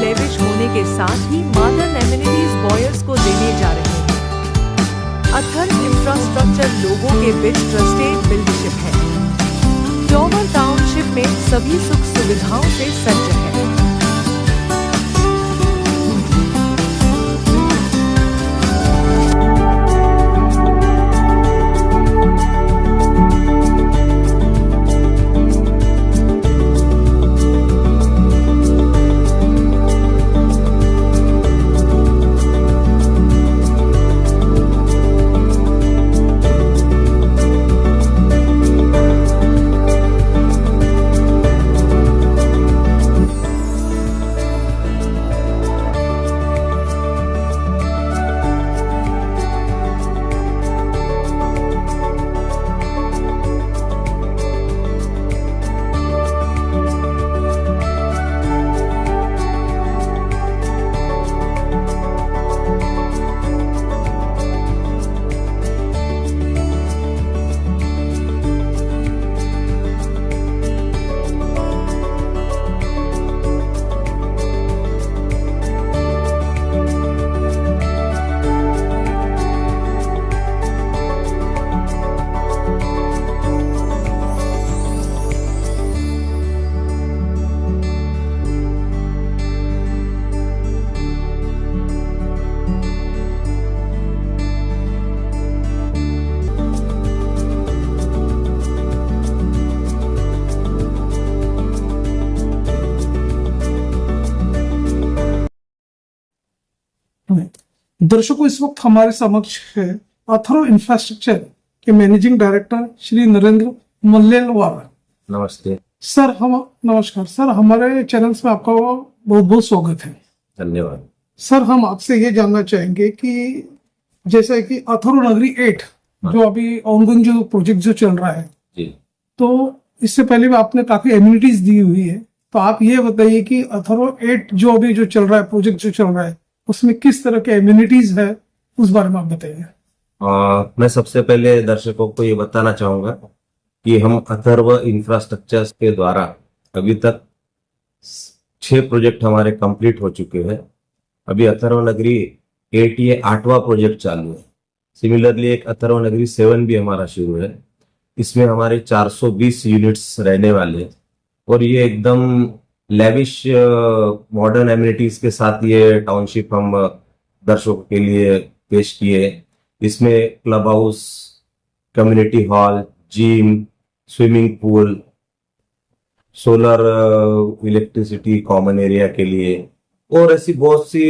Lavish होने के साथ ही मॉडर्न एमिनिटीज बॉयर्स को देने जा रहे हैं। अथर इंफ्रास्ट्रक्चर लोगों के बीच ट्रस्टेड बिल्डरशिप है। टॉवर टाउनशिप में सभी सुख सुविधाओं से सज्ज है। दर्शकों, इस वक्त हमारे समक्ष है अथर्व इंफ्रास्ट्रक्चर के मैनेजिंग डायरेक्टर श्री नरेंद्र मल्लेलवार। नमस्ते सर। नमस्कार सर, हमारे चैनल्स में आपका बहुत बहुत स्वागत है। धन्यवाद सर, हम आपसे ये जानना चाहेंगे कि जैसे कि अथर्व नगरी 8 जो अभी ऑनगोइंग जो प्रोजेक्ट जो चल रहा है जी, तो इससे पहले भी आपने काफी एमिनिटीज दी हुई है, तो आप ये बताइए कि अथर्व 8 जो अभी जो चल रहा है, प्रोजेक्ट जो चल रहा है, उसमें किस तरह के एमिनिटीज है, उस बारे में आप बताइए। मैं सबसे पहले दर्शकों को ये बताना चाहूंगा कि हम अथर्व इंफ्रास्ट्रक्चर के द्वारा अभी तक 6 प्रोजेक्ट हमारे कंप्लीट हो चुके हैं। अभी अथर्व नगरी 8 ये 8वां प्रोजेक्ट चालू है। सिमिलरली एक अथर्व नगरी 7 भी हमारा शुरू है। इसमें हमारे 420 यूनिट्स रहने वाले हैं और ये एकदम लेविश मॉडर्न एमिनिटीज के साथ ये टाउनशिप हम दर्शकों के लिए पेश किए। इसमें club house, community hall, gym, swimming pool, solar electricity common area के लिए और ऐसी बहुत सी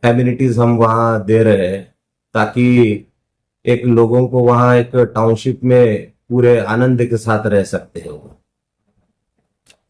एमिनिटीज हम वहाँ दे रहे हैं ताकि एक लोगों को वहाँ एक टाउनशिप में पूरे आनंद के साथ रह सकते हैं।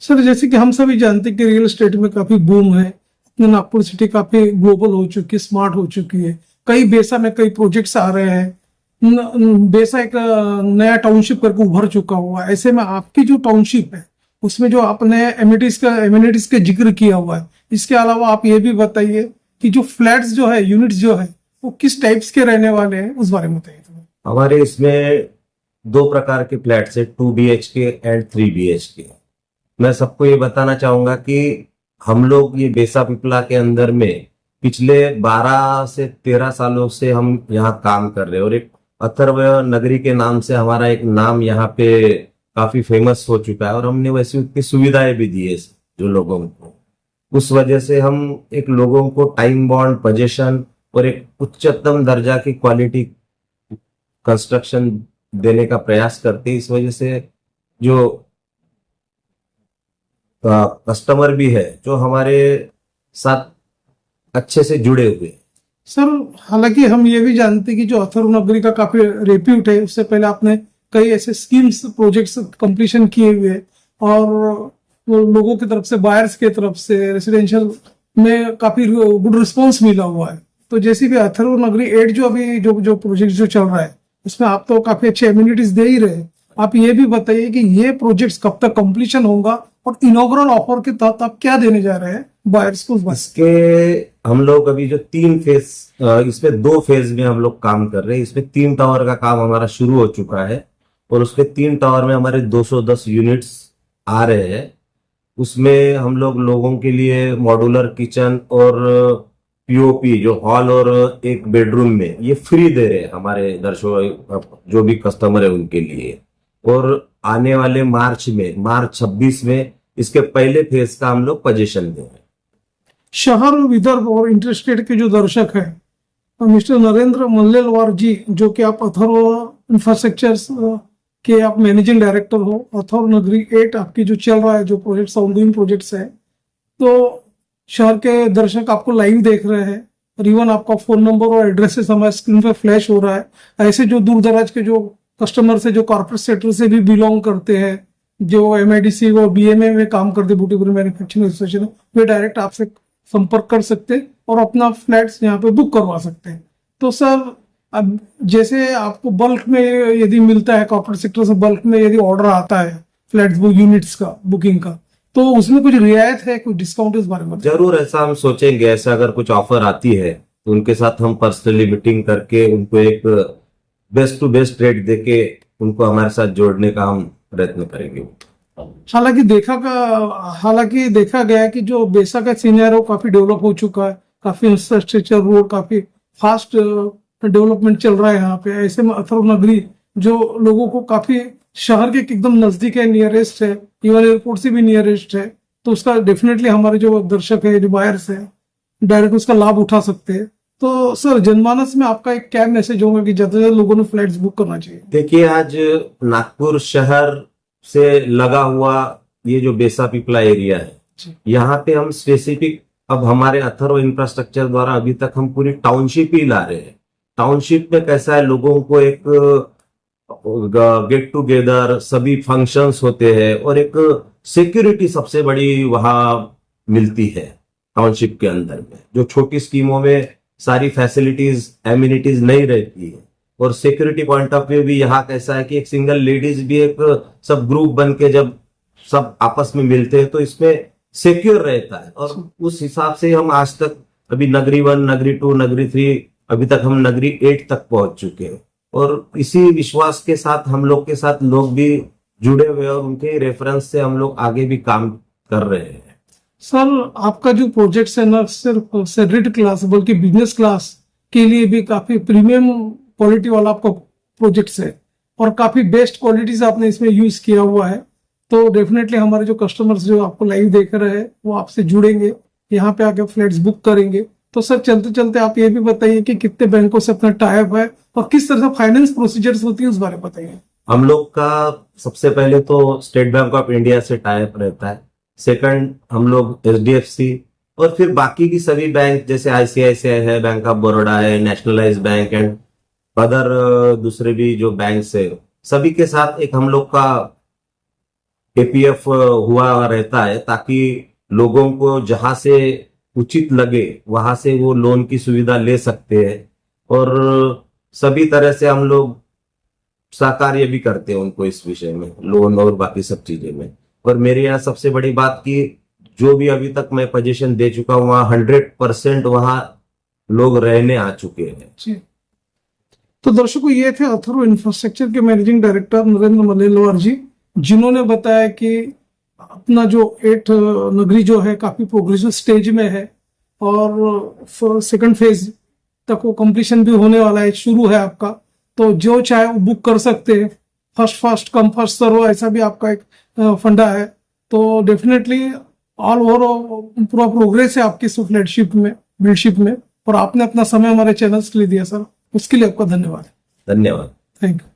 सर, जैसे कि हम सभी जानते हैं कि रियल एस्टेट में काफी बूम है। अपने नागपुर सिटी काफी ग्लोबल हो चुकी है, स्मार्ट हो चुकी है। कई बेसा में कई प्रोजेक्ट्स आ रहे हैं। बेसा एक नया टाउनशिप करके उभर चुका हुआ है। ऐसे में आपकी जो टाउनशिप है उसमें जो आपने एमिनिटीज का जिक्र किया हुआ है, इसके अलावा आप ये भी बताइए कि जो फ्लैट्स जो है, यूनिट्स जो है, वो किस टाइप्स के रहने वाले हैं, उस बारे में बताइए। हमारे इसमें 2 प्रकार के फ्लैट्स है, 2 BHK एंड 3 BHK। मैं सबको ये बताना चाहूंगा कि हम लोग ये बेसा पिपला के अंदर में पिछले 12 से 13 सालों से हम यहाँ काम कर रहे हैं और एक अथर्व नगरी के नाम से हमारा एक नाम यहाँ पे काफी फेमस हो चुका है और हमने वैसी उतनी सुविधाएं भी दी है जो लोगों को। उस वजह से हम एक लोगों को टाइम बॉन्ड पोजीशन और एक उच्चतम दर्जा की क्वालिटी कंस्ट्रक्शन देने का प्रयास करते हैं। इस वजह से जो कस्टमर भी है जो हमारे साथ अच्छे से जुड़े हुए। सर, हालांकि हम ये भी जानते हैं कि जो अथर्व नगरी का काफी रेप्यूट है, उससे पहले आपने कई ऐसे स्कीम्स, प्रोजेक्ट्स कंप्लीशन किए हुए और लोगों की तरफ से, बायर्स की तरफ से रेसिडेंशियल में काफी गुड रिस्पॉन्स मिला हुआ है। तो जैसे भी अथर्व नगरी 8 जो अभी जो प्रोजेक्ट जो चल रहा है, उसमें आप तो काफी अच्छे एमिनिटीज दे ही रहे। आप ये भी बताइए कि ये प्रोजेक्ट्स कब तक कंप्लीशन होगा और इनॉग्रल ऑफर के तहत आप क्या देने जा रहे हैं बायर्स को? इसके हम लोग अभी जो 3 फेज, इसमें 2 फेज में हम लोग काम कर रहे हैं। इसमें 3 टावर का काम हमारा शुरू हो चुका है और उसके 3 टावर में हमारे 210 यूनिट्स आ रहे हैं। उसमें हम लोग लोगों के लिए मॉड्यूलर किचन और पीओपी जो हॉल और एक बेडरूम में ये फ्री दे रहे हैं हमारे दर्शकों, जो भी कस्टमर है उनके लिए। और आने वाले मार्च 26 में इसके पहले फेज का हम लोग पोजीशन देंगे। शहर विदर्भ और इंटरस्टेट के जो दर्शक हैं, मिस्टर नरेंद्र मल्लेलवार जी, जो कि आप अथर्व इंफ्रास्ट्रक्चर्स के आप मैनेजिंग डायरेक्टर हो, अथर्व नगरी 8 आपकी जो चल रहा है, जो प्रोजेक्ट्स ऑनगोइंग प्रोजेक्ट्स है, तो शहर के दर्शक आपको लाइव देख रहे हैं और इवन आपका फोन नंबर और एड्रेसेस हमारे स्क्रीन पे फ्लैश हो रहा है। ऐसे जो दूर दराज के जो कस्टमर से, जो कॉर्पोरेट सेक्टर से भी बिलोंग करते हैं, जो MIDC और BMA में काम करते, बुटीपुरी मैन्युफैक्चरिंग एसोसिएशन, वे डायरेक्ट आपसे संपर्क कर सकते हैं और अपना फ्लैट्स यहाँ पे बुक करवा सकते हैं। तो सर, अब जैसे आपको बल्क में यदि मिलता है, कॉर्पोरेट सेक्टर से बल्क में यदि ऑर्डर आता है फ्लैट्स यूनिट्स का बुकिंग का, तो उसमें कुछ रियायत है, कुछ डिस्काउंट इस बारे में? जरूर, ऐसा हम सोचेंगे। ऐसा अगर कुछ ऑफर आती है तो उनके साथ हम पर्सनली मीटिंग करके उनको एक बेस्ट टू बेस्ट रेट देके उनको हमारे साथ जोड़ने का हम प्रयत्न करेंगे। हालांकि देखा गया है कि जो बेसा का सिनेरियो काफी डेवलप हो चुका है, काफी इंफ्रास्ट्रक्चर, रोड काफी फास्ट डेवलपमेंट चल रहा है यहाँ पे। ऐसे में अथर्व नगरी जो लोगों को काफी शहर के एकदम नजदीक है, नियरेस्ट है, इवन एयरपोर्ट से भी नियरेस्ट है, तो उसका डेफिनेटली हमारे जो दर्शक है, जो बायर्स है, डायरेक्ट उसका लाभ उठा सकते हैं। तो सर, जनमानस में आपका एक क्या मैसेज होगा कि ज्यादा से ज्यादा लोगों ने फ्लैट्स बुक करना चाहिए? देखिए, आज नागपुर शहर से लगा हुआ ये जो बेसा पिपला एरिया है, यहाँ पे हम स्पेसिफिक, अब हमारे अथर्व इंफ्रास्ट्रक्चर द्वारा अभी तक हम पूरी टाउनशिप ही ला रहे हैं। टाउनशिप में कैसा है, लोगों को एक गेट टुगेदर, सभी फंक्शंस होते हैं और एक सिक्योरिटी सबसे बड़ी वहां मिलती है टाउनशिप के अंदर में। जो छोटी स्कीमों में सारी फैसिलिटीज, एमिनिटीज नहीं रहती है। और सिक्योरिटी पॉइंट ऑफ व्यू भी यहाँ कैसा है कि एक सिंगल लेडीज भी एक सब ग्रुप बन के जब सब आपस में मिलते हैं तो इसमें सिक्योर रहता है। और उस हिसाब से हम आज तक अभी नगरी 1, नगरी 2, नगरी 3, अभी तक हम नगरी 8 तक पहुंच चुके हैं। और इसी विश्वास के साथ हम लोग के साथ लोग भी जुड़े हुए और उनके रेफरेंस से हम लोग आगे भी काम कर रहे हैं। सर, आपका जो प्रोजेक्ट है ना सिर्फ सैलरीड क्लास बल्कि बिजनेस क्लास के लिए भी काफी प्रीमियम क्वालिटी वाला आपका प्रोजेक्ट है और काफी बेस्ट क्वालिटीज आपने इसमें यूज किया हुआ है। तो डेफिनेटली हमारे जो कस्टमर्स जो आपको लाइव देख रहे हैं वो आपसे जुड़ेंगे, यहाँ पे आके फ्लैट्स बुक करेंगे। तो सर, चलते चलते आप ये भी बताइए कि कितने बैंकों से अपना टाई अप है और किस तरह से फाइनेंस प्रोसीजर्स होती है, उस बारे में बताइए। हम लोग का सबसे पहले तो स्टेट बैंक ऑफ इंडिया से टाई अप रहता है। सेकंड, हम लोग HDFC और फिर बाकी की सभी बैंक जैसे ICICI है, बैंक ऑफ बड़ौदा है, नेशनलाइज बैंक एंड अदर दूसरे भी जो बैंक है, सभी के साथ एक हम लोग का APF हुआ रहता है ताकि लोगों को जहां से उचित लगे वहां से वो लोन की सुविधा ले सकते हैं। और सभी तरह से हम लोग सहकार्य भी करते हैं उनको इस विषय में, लोन और बाकी सब चीजें में। और मेरे यहाँ सबसे बड़ी बात की, जो भी अभी तक मैं पोजीशन दे चुका हूँ वहां 100% वहां लोग रहने आ चुके हैं। तो दर्शकों, ये थे अथर्व इंफ्रास्ट्रक्चर के मैनेजिंग डायरेक्टर नरेंद्र मल्लेलवार जी, जिन्होंने बताया कि अपना जो 8 नगरी जो है काफी प्रोग्रेसिव स्टेज में है और सेकंड फेज तक वो कंप्लीशन भी होने वाला है, शुरू है आपका। तो जो चाहे वो बुक कर सकते हैं, फर्स्ट कम फर्स्ट सर्व, ऐसा भी आपका एक फंडा है। तो डेफिनेटली ऑल ओवर पूरा प्रोग्रेस है आपकी फ्लैटशिप में, बिल्डशिप में, और आपने अपना समय हमारे चैनल्स के लिए दिया सर, उसके लिए आपका धन्यवाद। धन्यवाद। Thank you.